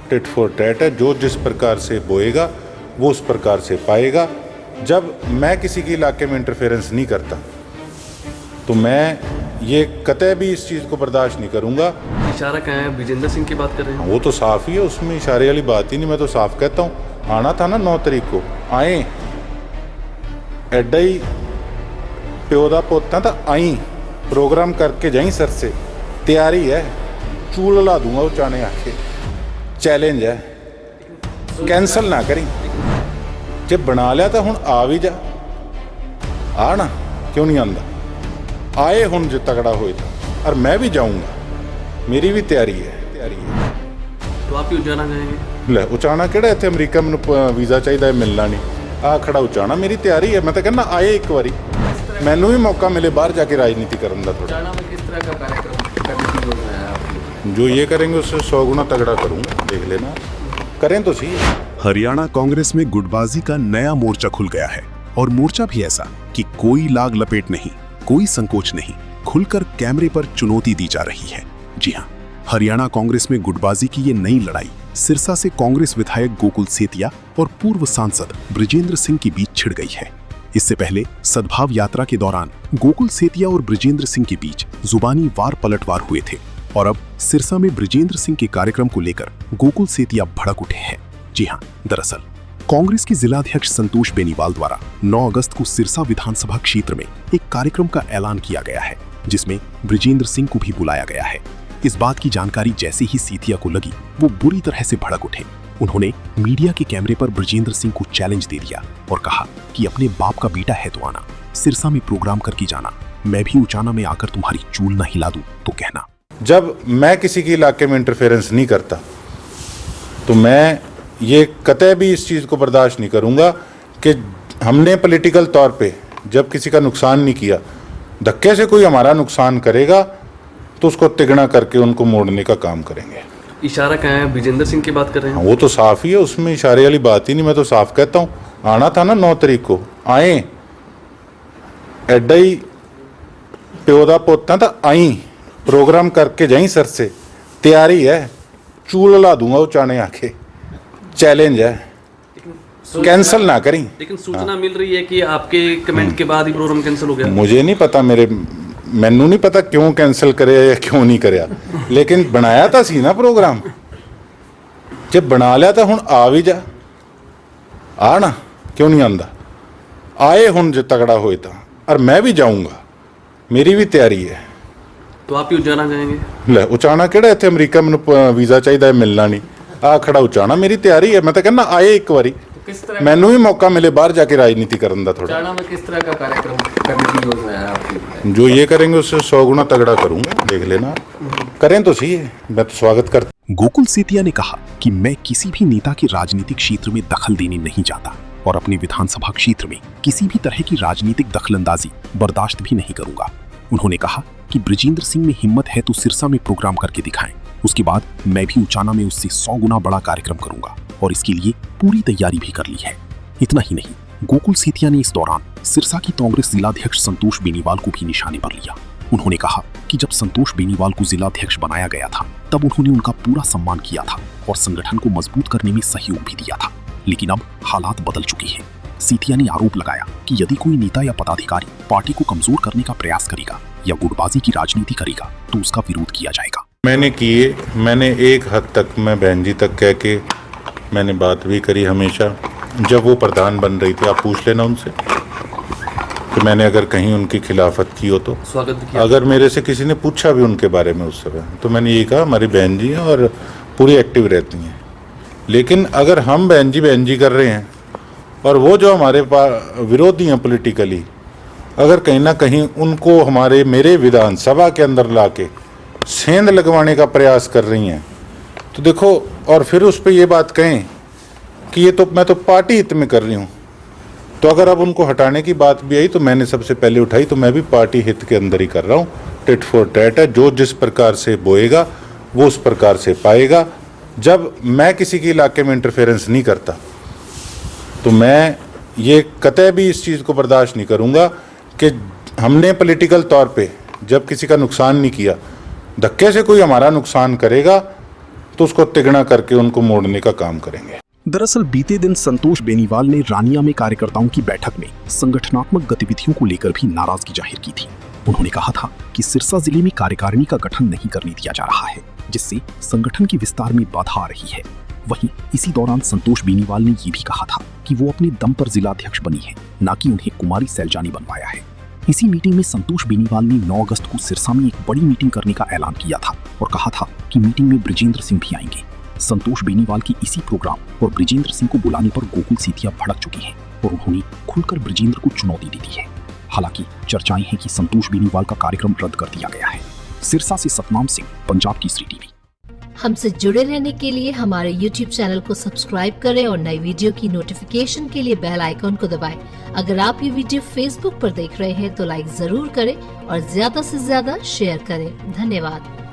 Tit for tat है। जो जिस प्रकार से बोएगा वो उस प्रकार से पाएगा। जब मैं किसी के इलाके में इंटरफेरेंस नहीं करता तो मैं ये कतई भी इस चीज़ को बर्दाश्त नहीं करूँगा। इशारा कहाँ है? ब्रिजेंद्र सिंह की बात कर रहे हैं। वो तो साफ़ ही है, उसमें इशारे वाली बात ही नहीं। मैं तो साफ कहता हूँ, आना था ना 9 तारीख को, आए एडा ही प्यो दा पोता तो आई प्रोग्राम करके जाई सर से, तैयारी है, चूल ला दूंगा वो चाने आके, चैलेंज है, कैंसल ना करी। जब बना लिया तो हुण आ भी जा, आ ना क्यों नहीं आंदा, आए हुण जो तगड़ा होए तो, और मैं भी जाऊंगा, मेरी भी तैयारी है। तो आप उचाना जाएंगे? ले उचाना केड़ा इत्थे अमरीका मैनूं वीज़ा चाहिए मिलना नहीं, आ खड़ा उचाना मेरी तैयारी है। मैं तो कहना आए एक बारी, मैनू भी मौका मिले बाहर जाके राजनीति करने का। थोड़ा उचाना में किस तरह का कार्यक्रम करने की योजना है आपकी? जो ये करेंगे उससे 100 गुना तगड़ा करूँगा, देख लेना, करें तो सही। हरियाणा कांग्रेस में गुटबाजी का नया मोर्चा खुल गया है, और मोर्चा भी ऐसा कि कोई लाग लपेट नहीं, कोई संकोच नहीं, खुलकर कैमरे पर चुनौती दी जा रही है। जी हाँ, हरियाणा कांग्रेस में गुटबाजी की ये नई लड़ाई सिरसा से कांग्रेस विधायक गोकुल सेतिया और पूर्व सांसद ब्रिजेंद्र सिंह के बीच छिड़ गई है। इससे पहले सद्भाव यात्रा के दौरान गोकुल सेतिया और ब्रिजेंद्र सिंह के बीच जुबानी वार पलटवार हुए थे, और अब सिरसा में ब्रिजेंद्र सिंह के कार्यक्रम को लेकर गोकुल सेतिया भड़क उठे हैं। जी हाँ, दरअसल कांग्रेस के जिलाध्यक्ष संतोष बेनीवाल द्वारा 9 अगस्त को सिरसा विधानसभा क्षेत्र में एक कार्यक्रम का ऐलान किया गया है, जिसमें ब्रिजेंद्र सिंह को भी बुलाया गया है। इस बात की जानकारी जैसे ही सेतिया को लगी, वो बुरी तरह से भड़क उठे। उन्होंने मीडिया के कैमरे पर ब्रिजेंद्र सिंह को चैलेंज दे दिया और कहा कि अपने बाप का बेटा है तो आना, सिरसा में प्रोग्राम करके जाना, मैं भी उचाना में आकर तुम्हारी चूल न हिला दूं तो कहना। जब मैं किसी के इलाके में इंटरफेरेंस नहीं करता तो मैं ये कतई भी इस चीज़ को बर्दाश्त नहीं करूँगा कि हमने पॉलिटिकल तौर पे जब किसी का नुकसान नहीं किया, धक्के से कोई हमारा नुकसान करेगा तो उसको तिगना करके उनको मोड़ने का काम करेंगे। इशारा कहाँ है? ब्रिजेंद्र सिंह की बात कर रहे हैं। वो तो साफ ही है, उसमें इशारे वाली बात ही नहीं। मैं तो साफ कहता हूँ, आना था ना 9 तारीख को, आए एडा ही प्यो दा पोता तो आई प्रोग्राम करके जाई सर से, तैयारी है, चूल ला दूंगा वो चाने आके, चैलेंज है, कैंसल ना करी। लेकिन सूचना मिल रही है कि आपके कमेंट के बाद ही प्रोग्राम कैंसिल हो गया। मुझे नहीं पता, मैनू नहीं पता क्यों कैंसिल करे या क्यों नहीं करे, लेकिन बनाया था सी ना प्रोग्राम। जब बना लिया तो हुण आ भी जा, आ ना क्यों नहीं आंदा, आए हुण जो तगड़ा होए तो, और मैं भी जाऊंगा, मेरी भी तैयारी है। तो आप उचाना जाएंगे? ले उचाना केड़ा इत्थे अमरीका मैनूं वीज़ा चाहिए मिलना नहीं, आ खड़ा उचाना मेरी तैयारी है। मैं तो कहना आए एक बारी, मैनू भी मौका मिले बाहर जाके राजनीति करने का। थोड़ा उचाना में किस तरह का कार्यक्रम करने की योजना है आपकी? जो ये करेंगे उससे 100 गुना तगड़ा करूंगा, देख लेना, करें तो सही। मैं तो स्वागत करता। गोकुल सेतिया ने कहा कि मैं किसी भी नेता के राजनीतिक क्षेत्र में दखल देने नहीं चाहता, और अपने विधानसभा क्षेत्र में किसी भी तरह की राजनीतिक दखलंदाजी बर्दाश्त भी नहीं करूंगा। उन्होंने कहा कि ब्रिजेंद्र सिंह में हिम्मत है तो सिरसा में प्रोग्राम करके दिखाएं, उसके बाद मैं भी उचाना में उससे 100 गुना बड़ा कार्यक्रम करूंगा, और इसके लिए पूरी तैयारी भी कर ली है। इतना ही नहीं, गोकुल सेतिया ने इस दौरान सिरसा की कांग्रेस जिलाध्यक्ष संतोष बेनीवाल को भी निशाने पर लिया। उन्होंने कहा कि जब संतोष बेनीवाल को जिलाध्यक्ष बनाया गया था तब उन्होंने उनका पूरा सम्मान किया था और संगठन को मजबूत करने में सहयोग भी दिया था, लेकिन अब हालात बदल चुके हैं। सेतिया ने आरोप लगाया कि यदि कोई नेता या पदाधिकारी पार्टी को कमजोर करने का प्रयास करेगा या गुटबाजी की राजनीति करेगा तो उसका विरोध किया जाएगा। मैंने एक हद तक, मैं बहन जी तक कह के मैंने बात भी करी हमेशा। जब वो प्रधान बन रही थी, आप पूछ लेना उनसे कि मैंने अगर कहीं उनकी खिलाफत की हो तो स्वागत किया। अगर मेरे से किसी ने पूछा भी उनके बारे में उस समय, तो मैंने ये कहा हमारी बहन जी हैं और पूरी एक्टिव रहती हैं। लेकिन अगर हम बहन जी कर रहे हैं और वो जो हमारे विरोधी हैं पॉलिटिकली, अगर कहीं ना कहीं उनको मेरे विधानसभा के अंदर लाके सेंध लगवाने का प्रयास कर रही हैं, तो देखो, और फिर उस पर ये बात कहें कि ये तो मैं तो पार्टी हित में कर रही हूँ, तो अगर अब उनको हटाने की बात भी आई तो मैंने सबसे पहले उठाई, तो मैं भी पार्टी हित के अंदर ही कर रहा हूँ। टिट फॉर टैट है, जो जिस प्रकार से बोएगा वो उस प्रकार से पाएगा। जब मैं किसी के इलाके में इंटरफेरेंस नहीं करता तो मैं ये कतई भी इस चीज़ को बर्दाश्त नहीं करूँगा कि हमने पॉलिटिकल तौर पे जब किसी का नुकसान नहीं किया, धक्के से कोई हमारा नुकसान करेगा तो उसको तिगना करके उनको मोड़ने का काम करेंगे। दरअसल बीते दिन संतोष बेनीवाल ने रानिया में कार्यकर्ताओं की बैठक में संगठनात्मक गतिविधियों को लेकर भी नाराजगी जाहिर की थी। उन्होंने कहा था कि सिरसा जिले में कार्यकारिणी का गठन नहीं करने दिया जा रहा है, जिससे संगठन के विस्तार में बाधा आ रही है। वहीं इसी दौरान संतोष बेनीवाल ने ये भी कहा था कि वो अपने दम पर जिलाध्यक्ष बनी है, न कि उन्हें कुमारी सैलजानी बनवाया है। इसी मीटिंग में संतोष बेनीवाल ने 9 अगस्त को सिरसा में एक बड़ी मीटिंग करने का ऐलान किया था और कहा था कि मीटिंग में बृजेंद्र सिंह भी आएंगे। संतोष बेनीवाल की इसी प्रोग्राम और बृजेंद्र सिंह को बुलाने पर गोकुल सीतिया भड़क चुकी हैं और उन्होंने खुलकर बृजेंद्र को चुनौती दे दी है। हालांकि चर्चाएं हैं कि संतोष बेनीवाल का कार्यक्रम रद्द कर दिया गया है। सिरसा से सतनाम सिंह, पंजाब केसरी टीवी। हमसे जुड़े रहने के लिए हमारे YouTube चैनल को सब्सक्राइब करें और नई वीडियो की नोटिफिकेशन के लिए बेल आइकॉन को दबाएं। अगर आप ये वीडियो Facebook पर देख रहे हैं तो लाइक जरूर करें और ज्यादा से ज्यादा शेयर करें। धन्यवाद।